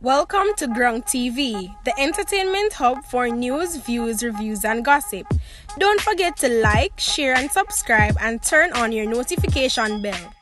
Welcome to GRUNG TV, the entertainment hub for news, views, reviews, and gossip. Don't forget to like, share, and subscribe, and turn on your notification bell.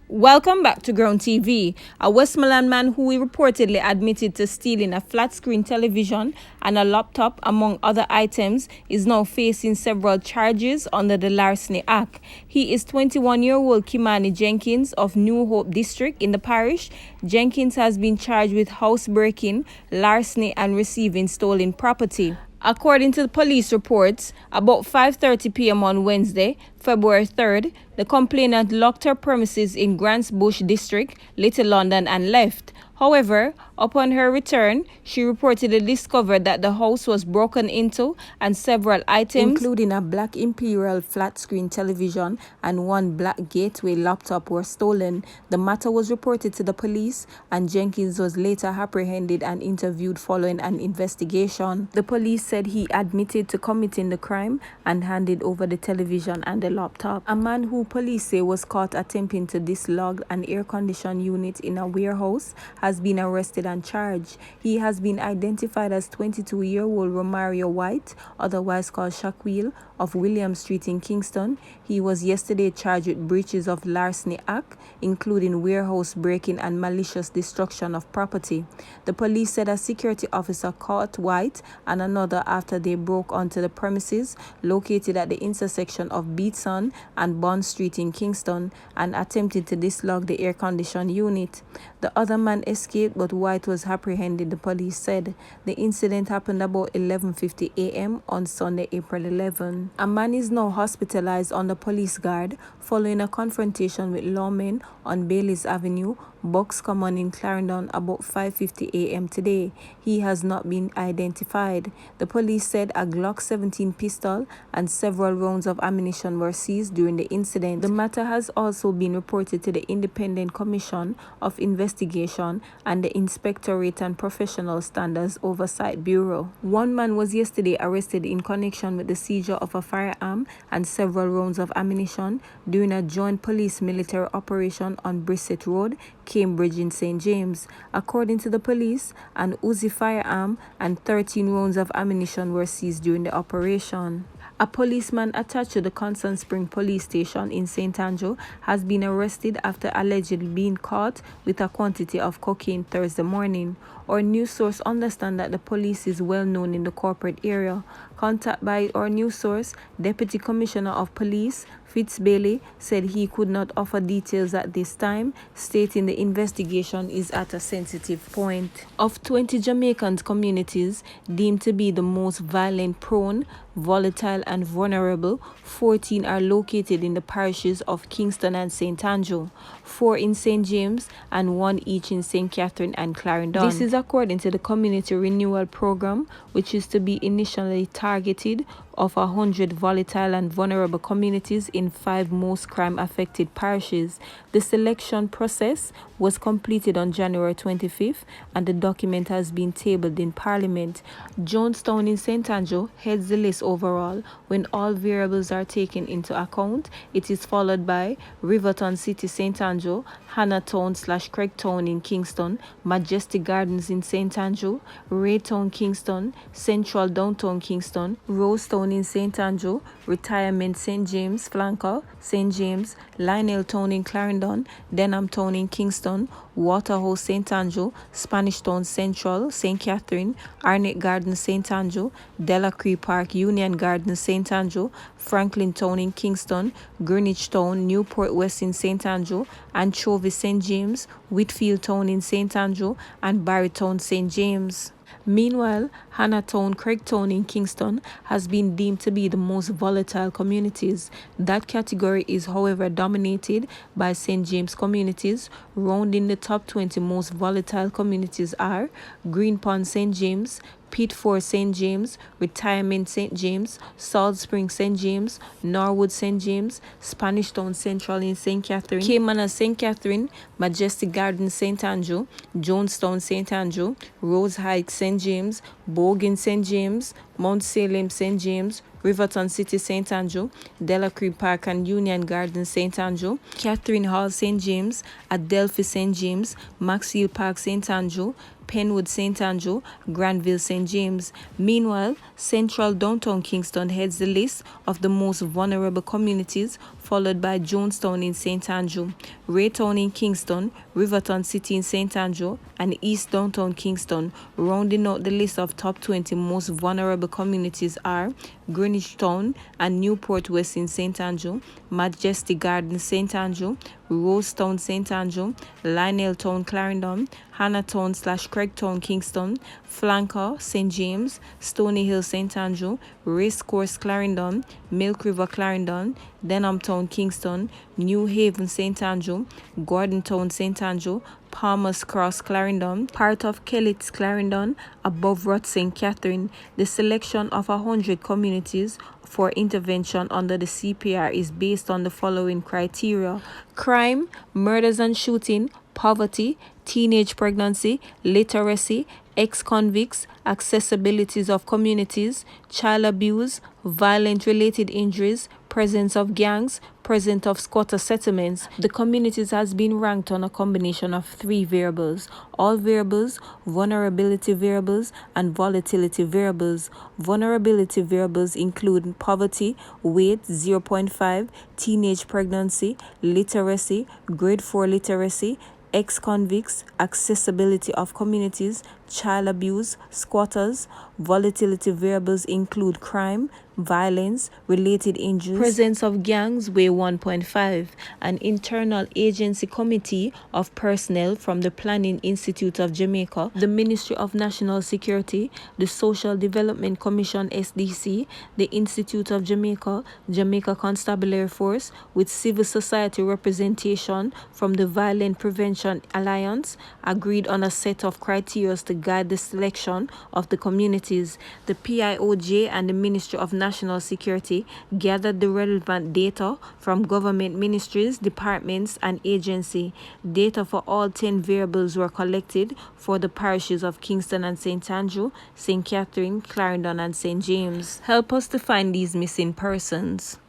Welcome back to GRUNG TV. A West Milan man who reportedly admitted to stealing a flat-screen television and a laptop, among other items, is now facing several charges under the Larceny Act. He is 21-year-old Kimani Jenkins of New Hope District in the parish. Jenkins has been charged with housebreaking, larceny, and receiving stolen property. According to the police reports, about 5:30 p.m. on Wednesday, February 3rd, the complainant locked her premises in Grants Bush District, Little London, and left. However, upon her return, she reportedly discovered that the house was broken into and several items, including a black Imperial flat-screen television and one black Gateway laptop, were stolen. The matter was reported to the police, and Jenkins was later apprehended and interviewed following an investigation. The police said he admitted to committing the crime and handed over the television and the laptop. A man who police say was caught attempting to dislodge an air-conditioned unit in a warehouse has been arrested and charged. He has been identified as 22-year-old Romario White, otherwise called Shaquille, of William Street in Kingston. He was yesterday charged with breaches of Larceny Act, including warehouse breaking and malicious destruction of property. The police said a security officer caught White and another after they broke onto the premises located at the intersection of Beatson and Bond Street in Kingston and attempted to dislodge the air-conditioned unit. The other man escaped, but White was apprehended, the police said. The incident happened about 11:50 a.m. on Sunday, April 11. A man is now hospitalized under police guard following a confrontation with lawmen on Baylis Avenue, Bucks Common in Clarendon about 5:50 a.m. today. He has not been identified. The police said a Glock 17 pistol and several rounds of ammunition were seized during the incident. The matter has also been reported to the Independent Commission of Investigation and the Inspectorate and Professional Standards Oversight Bureau. One man was yesterday arrested in connection with the seizure of a firearm and several rounds of ammunition during a joint police-military operation on Brissett Road, Cambridge in St. James. According to the police, an Uzi firearm and 13 rounds of ammunition were seized during the operation. A policeman attached to the Constant Spring Police Station in St. Andrew has been arrested after allegedly being caught with a quantity of cocaine Thursday morning. Our news source understands that the police is well known in the corporate area. Contact by our news source, Deputy Commissioner of Police Fitz Bailey said he could not offer details at this time, stating the investigation is at a sensitive point. Of 20 Jamaican communities deemed to be the most violent, prone, volatile, and vulnerable, 14 are located in the parishes of Kingston and St. Andrew, 4 in St. James, and 1 each in St. Catherine and Clarendon. This is according to the Community Renewal Program, which is to be initially targeted of 100 volatile and vulnerable communities in 5 most crime-affected parishes. The selection process was completed on January 25th, and the document has been tabled in Parliament. Jonestown in St. Andrew heads the list overall. When all variables are taken into account, it is followed by Riverton City, St. Andrew, Hannahtown/Craigtown in Kingston, Majestic Gardens in St. Andrew, Raytown, Kingston, Central Downtown Kingston, Rosetown in St. Andrew, Retirement St. James, Flanker, St. James, Lionel Town in Clarendon, Denham Town in Kingston, Waterhouse St. Andrew, Spanish Town Central, St. Catherine, Arnett Gardens St. Andrew, Delacree Park, Union Gardens St. Andrew, Franklin Town in Kingston, Greenwich Town, Newport West in St. Andrew, Anchovy St. James, Whitfield Town in St. Andrew, and Barrytown St. James. Meanwhile, Hannahtown, Craigtown in Kingston has been deemed to be the most volatile communities. That category is, however, dominated by St. James communities. Rounding the top 20 most volatile communities are Green Pond St. James, Pitford St. James, Retirement St. James, Salt Spring St. James, Norwood St. James, Spanish Town Central in St. Catherine, Cayman St. Catherine, Majestic Garden St. Andrew, Jonestown St. Andrew, Rose Heights St. James, Bogan St. James, Mount Salem St. James, Riverton City St. Andrew, Delacree Park and Union Garden St. Andrew, Catherine Hall St. James, Adelphi St. James, Maxfield Park St. Andrew, Penwood St. Andrew, Granville St. James. Meanwhile, Central Downtown Kingston heads the list of the most vulnerable communities, followed by Jonestown in St. Andrew, Raytown in Kingston, Riverton City in St. Andrew, and East Downtown Kingston. Rounding out the list of top 20 most vulnerable communities are Greenwich Town and Newport West in St. Andrew, Majestic Garden St. Andrew, Rosetown St. Andrew, Lionel Town Clarendon, Hannahtown / Craigtown Kingston, Flanker St. James, Stony Hill St. Andrew, Racecourse Clarendon, Milk River Clarendon, Denhamtown Kingston, New Haven St. Andrew, Gordontown St. Andrew, Palmer's Cross Clarendon, part of Kellits Clarendon, above Rot St. Catherine. The selection of 100 communities for intervention under the CPR is based on the following criteria: crime, murders and shooting, poverty, teenage pregnancy, literacy, ex-convicts, accessibilities of communities, child abuse, violent-related injuries, presence of gangs, presence of squatter settlements. The communities has been ranked on a combination of 3 variables: all variables, vulnerability variables, and volatility variables. Vulnerability variables include poverty, weight 0.5, teenage pregnancy, literacy, grade 4 literacy, ex-convicts, accessibility of communities, child abuse, squatters. Volatility variables include crime, violence, related injuries, presence of gangs weigh 1.5. An internal agency committee of personnel from the Planning Institute of Jamaica, the Ministry of National Security, the Social Development Commission SDC, the Institute of Jamaica, Jamaica Constabulary Force, with civil society representation from the Violent Prevention Alliance, agreed on a set of criteria to guide the selection of the communities. The PIOJ and the Ministry of National Security gathered the relevant data from government ministries, departments, and agencies. Data for all 10 variables were collected for the parishes of Kingston and St. Andrew, St. Catherine, Clarendon, and St. James. Help us to find these missing persons.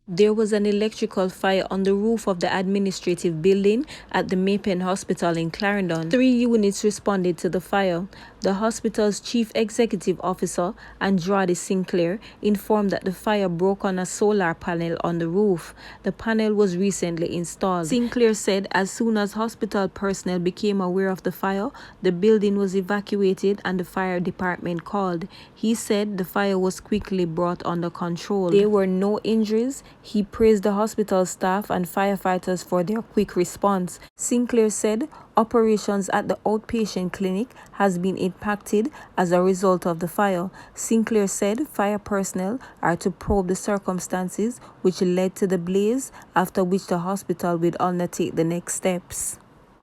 There was an electrical fire on the roof of the administrative building at the Maypen Hospital in Clarendon. 3 units responded to the fire. The hospital's chief executive officer, Andrade Sinclair, informed that the fire broke on a solar panel on the roof. The panel was recently installed. Sinclair said as soon as hospital personnel became aware of the fire, the building was evacuated and the fire department called. He said the fire was quickly brought under control. There were no injuries. He praised the hospital staff and firefighters for their quick response. Sinclair said operations at the outpatient clinic has been impacted as a result of the fire. Sinclair said fire personnel are to probe the circumstances which led to the blaze, after which the hospital will undertake the next steps.